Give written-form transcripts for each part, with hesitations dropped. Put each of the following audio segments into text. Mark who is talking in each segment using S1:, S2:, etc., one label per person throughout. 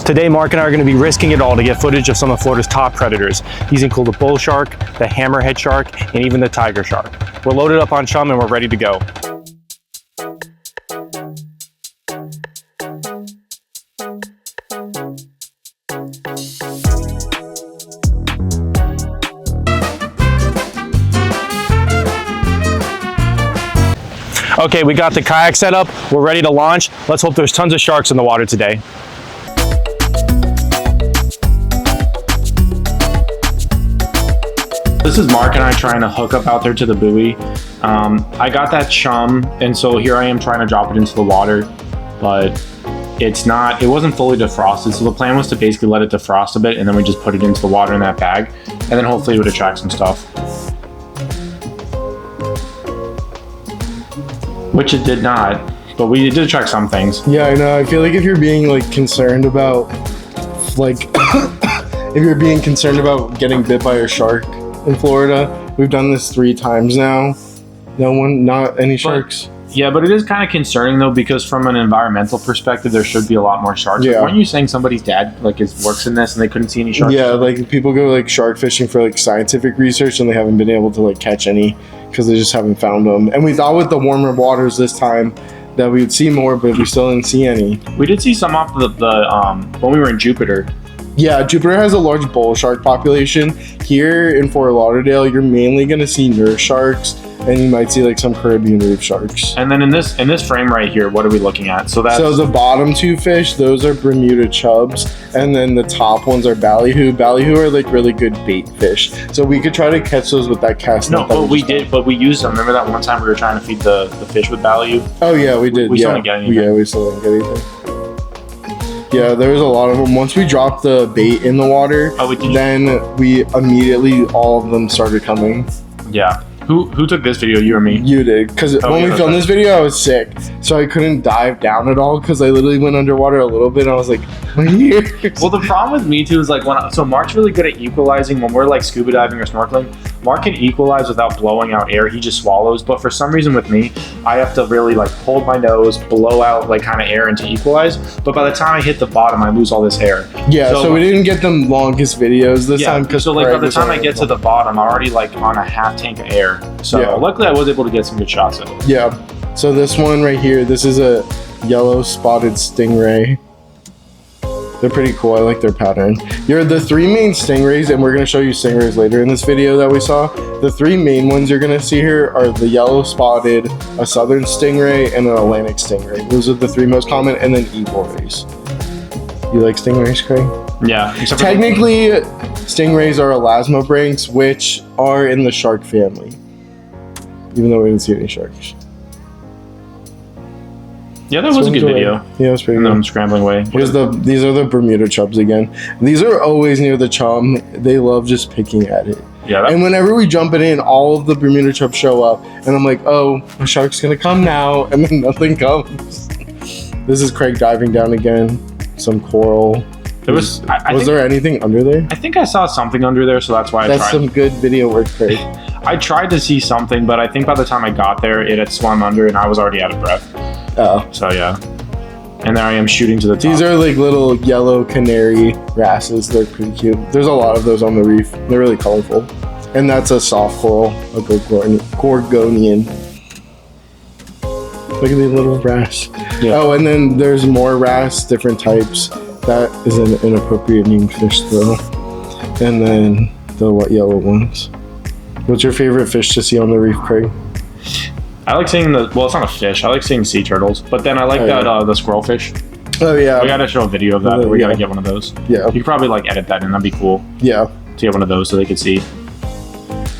S1: Today, Mark and I are going to be risking it all to get footage of some of Florida's top predators. These include the bull shark, the hammerhead shark, and even the tiger shark. We're loaded up on chum and we're ready to go. Okay, we got the kayak set up. We're ready to launch. Let's hope there's tons of sharks in the water today. This is Mark and I trying to hook up out there to the buoy. I got that chum, and so here I am trying to drop it into the water, but it wasn't fully defrosted. So the plan was to basically let it defrost a bit, and then we just put it into the water in that bag, and then hopefully it would attract some stuff. Which it did not, but it did attract some things.
S2: Yeah, I know. I feel like if you're being like concerned about, like, if you're being concerned about getting bit by a shark in Florida, we've done this 3 times now. Not any sharks.
S1: Yeah, but it is kind of concerning though, because from an environmental perspective, there should be a lot more sharks.
S2: Yeah.
S1: Like, weren't you saying somebody's dad works in this and they couldn't see any sharks?
S2: Yeah, like people go like shark fishing for like scientific research and they haven't been able to like catch any because they just haven't found them. And we thought with the warmer waters this time that we would see more, but we still didn't see any.
S1: We did see some off the when we were in Jupiter.
S2: Yeah, Jupiter has a large bull shark population. Here in Fort Lauderdale, you're mainly going to see nurse sharks, and you might see like some Caribbean reef sharks.
S1: And then in this frame right here, what are we looking at? So
S2: the bottom 2 fish, those are Bermuda chubs, and then the top ones are ballyhoo. Ballyhoo are like really good bait fish, so we could try to catch those with that cast net.
S1: No, but we used them. Remember that one time we were trying to feed the fish with ballyhoo?
S2: Oh yeah, we did.
S1: We still didn't get anything.
S2: Yeah, we still didn't get anything. Yeah, there was a lot of them. Once we dropped the bait in the water, then we immediately, all of them started coming.
S1: Yeah. Who took this video, you or me?
S2: You did, because when we filmed this video, I was sick, so I couldn't dive down at all because I literally went underwater a little bit and I was like, my ears.
S1: Well, the problem with me too is like so Mark's really good at equalizing when we're like scuba diving or snorkeling. Mark can equalize without blowing out air, he just swallows, but for some reason with me, I have to really like hold my nose, blow out like kind of air and to equalize, but by the time I hit the bottom, I lose all this air.
S2: Yeah, so we didn't get the longest videos this time.
S1: So like by the time I get to the bottom, I'm already like on a half tank of air. So luckily I was able to get some good shots at it.
S2: Yeah, so this one right here, this is a yellow spotted stingray. They're pretty cool. I like their pattern. You're the 3 main stingrays, and we're going to show you stingrays later in this video that we saw. The 3 main ones you're going to see here are the yellow spotted, a southern stingray, and an Atlantic stingray. Those are the 3 most common, and then eagle rays. You like stingrays, Craig?
S1: Yeah.
S2: Technically, stingrays are elasmobranchs, which are in the shark family, even though we didn't see any sharks.
S1: Yeah, that was a good video.
S2: Yeah, it was pretty good.
S1: I'm scrambling away.
S2: These are the Bermuda chubs again. These are always near the chum. They love just picking at it.
S1: Yeah.
S2: And whenever we jump it in, all of the Bermuda chubs show up, and I'm like, oh, a shark's gonna come now, and then nothing comes. This is Craig diving down again. Some coral. Was there anything under there?
S1: I think I saw something under there, so that's why I tried.
S2: That's some good video work, Craig.
S1: I tried to see something, but I think by the time I got there, it had swum under, and I was already out of breath.
S2: Oh.
S1: So yeah. And there I am shooting to the top.
S2: These are like little yellow canary wrasses. They're pretty cute. There's a lot of those on the reef. They're really colorful. And that's a soft coral, a gorgonian. Look at these little wrasse. Yeah. Oh, and then there's more wrasse, different types. That is an inappropriate name fish though. And then the yellow ones. What's your favorite fish to see on the reef, Craig?
S1: I like seeing it's not a fish. I like seeing sea turtles. But then I like the squirrel fish.
S2: Oh, yeah.
S1: We got to show a video of that. We got to get one of those.
S2: Yeah.
S1: You could probably like edit that in. That'd be cool.
S2: Yeah.
S1: To get one of those so they could see.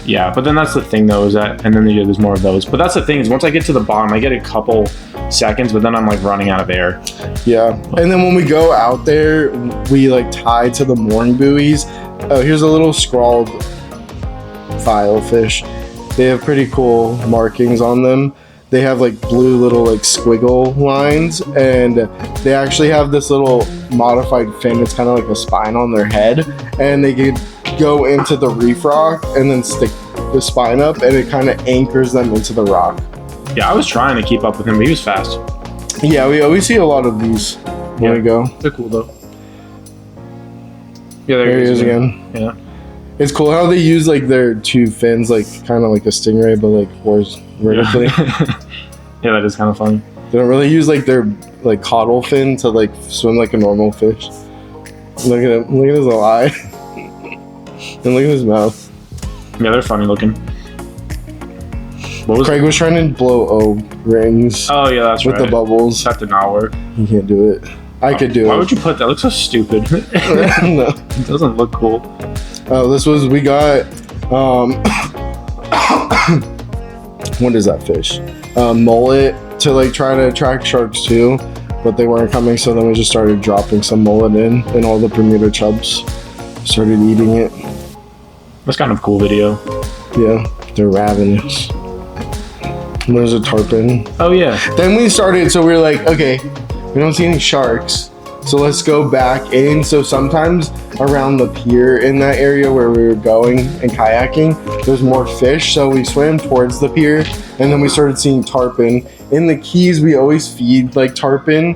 S1: Yeah, but then that's the thing though, is that, and then there's more of those. But that's the thing, is once I get to the bottom, I get a couple seconds, but then I'm like running out of air.
S2: Yeah. And then when we go out there, we like tie to the mooring buoys. Oh, here's a little scrawled filefish. They have pretty cool markings on them. They have like blue little like squiggle lines, and they actually have this little modified fin. It's kind of like a spine on their head, and they could go into the reef rock and then stick the spine up, and it kind of anchors them into the rock.
S1: Yeah, I was trying to keep up with him, but he was fast.
S2: Yeah, we always see a lot of these when we go.
S1: They're cool though. Yeah,
S2: there he is again.
S1: Yeah.
S2: It's cool how they use like their two fins, like kind of like a stingray, but like horse vertically.
S1: Yeah, that is kind of funny.
S2: They don't really use like their like caudal fin to like swim like a normal fish. Look at him. Look at his little eye. And look at his mouth.
S1: Yeah, they're funny looking. What was
S2: Craig was trying to blow O-rings.
S1: Oh yeah, that's
S2: with
S1: right.
S2: the bubbles.
S1: That did not work.
S2: You can't do it. I could do
S1: Why
S2: it.
S1: would you put that? It looks so stupid.
S2: No.
S1: It doesn't look cool.
S2: Oh, we got what is that fish? Mullet to like try to attract sharks too, but they weren't coming, so then we just started dropping some mullet in, and all the Bermuda chubs started eating it.
S1: That's kind of a cool video.
S2: Yeah, they're ravenous. And there's a tarpon.
S1: Oh yeah.
S2: Then we started, so we were like, okay, we don't see any sharks, so let's go back in. So sometimes around the pier in that area where we were going and kayaking, there's more fish, so we swam towards the pier, and then we started seeing tarpon. In the Keys, we always feed like tarpon,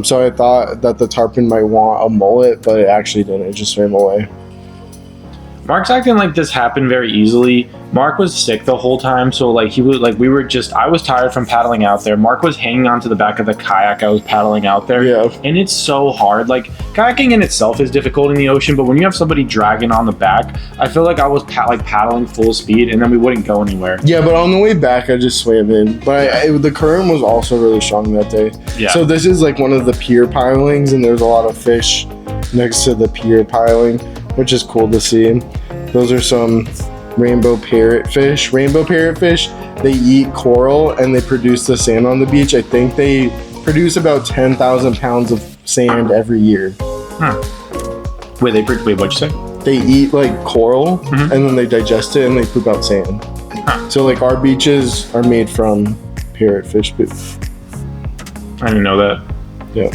S2: so I thought that the tarpon might want a mullet, but it actually didn't. It just swam away.
S1: Mark's acting like this happened very easily. Mark was sick the whole time, so like I was tired from paddling out there. Mark was hanging onto the back of the kayak I was paddling out there.
S2: Yeah.
S1: And it's so hard. Like kayaking in itself is difficult in the ocean, but when you have somebody dragging on the back, I feel like I was paddling full speed and then we wouldn't go anywhere.
S2: Yeah, but on the way back, I just swam in. But the current was also really strong that day.
S1: Yeah.
S2: So this is like one of the pier pilings, and there's a lot of fish next to the pier piling, which is cool to see. Those are some rainbow parrotfish. Rainbow parrotfish, they eat coral and they produce the sand on the beach. I think they produce about 10,000 pounds of sand every year.
S1: Huh. Wait, what'd you say?
S2: They eat like coral
S1: Mhm.
S2: and then they digest it and they poop out sand.
S1: Huh.
S2: So like our beaches are made from parrotfish poop.
S1: I didn't know that.
S2: Yeah.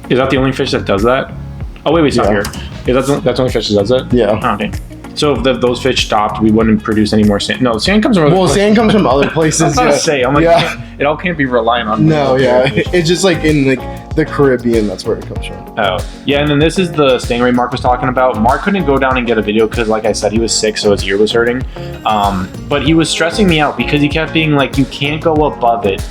S1: Is that the only fish that does that? Oh wait, it's not
S2: Yeah.
S1: here. Yeah, that's the only fish that does it?
S2: Yeah.
S1: Oh, okay. So if those fish stopped, we wouldn't produce any more sand. No, sand comes from other places.
S2: Sand comes from other
S1: I was
S2: places.
S1: about to say, I'm like,
S2: Yeah.
S1: it all can't be reliant on.
S2: No, yeah.
S1: fish.
S2: It's just like in like the Caribbean, that's where it comes from.
S1: Oh, yeah, and then this is the stingray Mark was talking about. Mark couldn't go down and get a video because, like I said, he was sick, so his ear was hurting. But he was stressing me out because he kept being like, you can't go above it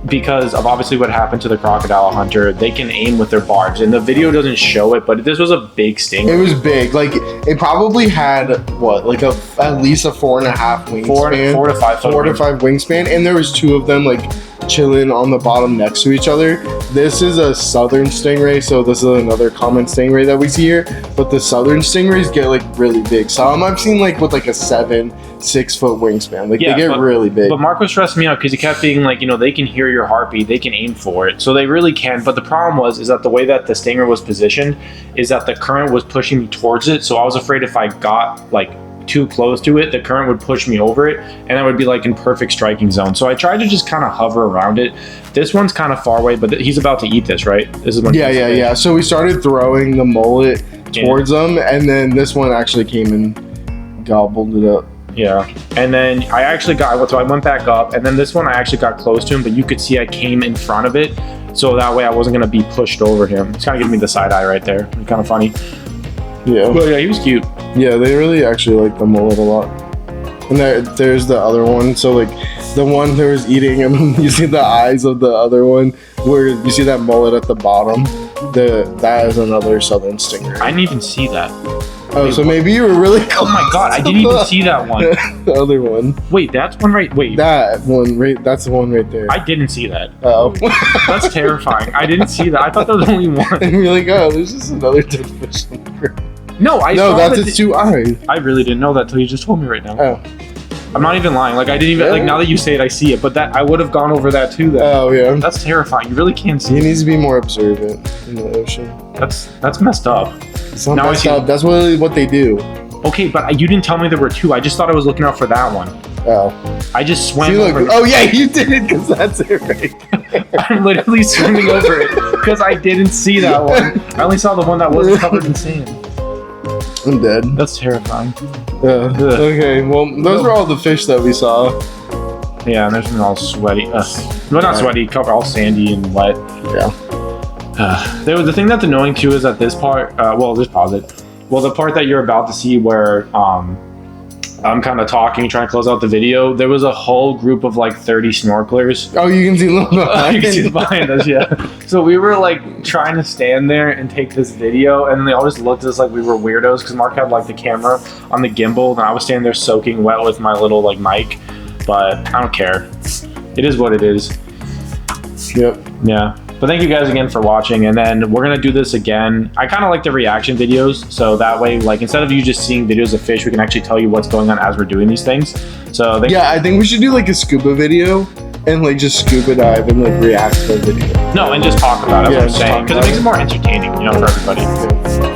S1: because of obviously what happened to the crocodile hunter. They can aim with their barbs, and the video doesn't show it, but this was a big stingray.
S2: It was big. Like it probably had what, like at least a 4.5 wingspan,
S1: 4 to 5 foot.
S2: 4 to 5 wingspan, and there was two of them like chilling on the bottom next to each other. This is a southern stingray, so this is another common stingray that we see here. But the southern stingrays get like really big. Some I've seen like with like a 6 foot wingspan. Like they get really big.
S1: But Mark was stressing me out because he kept being like, they can hear your heartbeat, they can aim for it, so they really can. But the problem is that the way that the stingray was positioned is that the current was pushing me towards it. So I was afraid if I got like too close to it, the current would push me over it, and I would be like in perfect striking zone. So I tried to just kind of hover around it. This one's kind of far away, but he's about to eat this, right? This is one.
S2: Yeah. So we started throwing the mullet towards them, and then this one actually came and gobbled it up.
S1: Yeah, and then I went back up, and then this one I actually got close to him, but you could see I came in front of it, so that way I wasn't gonna be pushed over him. It's kind of giving me the side eye right there. It's kind of funny.
S2: Yeah.
S1: But yeah, he was cute.
S2: Yeah, they really actually like the mullet a lot. And there's the other one. So like the one that was eating, and you see the eyes of the other one, where you see that mullet at the bottom. That is another southern stingray.
S1: I didn't even see that.
S2: Oh, so maybe you were really close.
S1: Oh my god, I didn't even see that one.
S2: The other one.
S1: Wait, that's one right. Wait,
S2: That one right. That's the one right there.
S1: I didn't see that.
S2: Oh.
S1: That's terrifying. I didn't see that. I thought there was only one.
S2: And you're like, oh, there's just another dead fish on the ground.
S1: No, I
S2: No,
S1: saw
S2: that's
S1: that
S2: its two eyes.
S1: I really didn't know that till you just told me right now.
S2: Oh.
S1: I'm not even lying. Like I didn't even
S2: Yeah.
S1: like now that you say it, I see it. But that I would have gone over that too. Then
S2: Oh yeah.
S1: that's terrifying. You really can't see.
S2: He needs to be more observant in the ocean.
S1: That's messed up.
S2: It's not
S1: Now I
S2: messed
S1: see-
S2: up. That's really what they do.
S1: Okay, but you didn't tell me there were two. I just thought I was looking out for that one.
S2: Oh.
S1: I just swam
S2: See,
S1: over.
S2: look. Oh yeah, you did it because that's it right there.
S1: I'm literally swimming over it because I didn't see that one. I only saw the one that wasn't covered in sand.
S2: I'm dead.
S1: That's terrifying.
S2: Okay, well, those were all the fish that we saw.
S1: Yeah, and there's been all sweaty. Well, not sweaty, cover all sandy and wet.
S2: Yeah.
S1: The thing that's annoying too is that this part, just pause it. Well, the part that you're about to see where I'm kind of talking, trying to close out the video, there was a whole group of like 30 snorkelers.
S2: Oh, you can see them behind.
S1: You can see them behind us, yeah. So we were like trying to stand there and take this video, and they all just looked at us like we were weirdos because Mark had like the camera on the gimbal, and I was standing there soaking wet with my little like mic. But I don't care. It is what it is.
S2: Yep.
S1: Yeah. But thank you guys again for watching, and then we're gonna do this again. I kind of like the reaction videos, so that way, like, instead of you just seeing videos of fish, we can actually tell you what's going on as we're doing these things. So
S2: yeah, I think we should do like a scuba video and like just scuba dive and like react to the video.
S1: No, and just talk about it.
S2: Yeah,
S1: That's what I'm saying, because it makes it more entertaining, you know, for everybody.
S2: Yeah.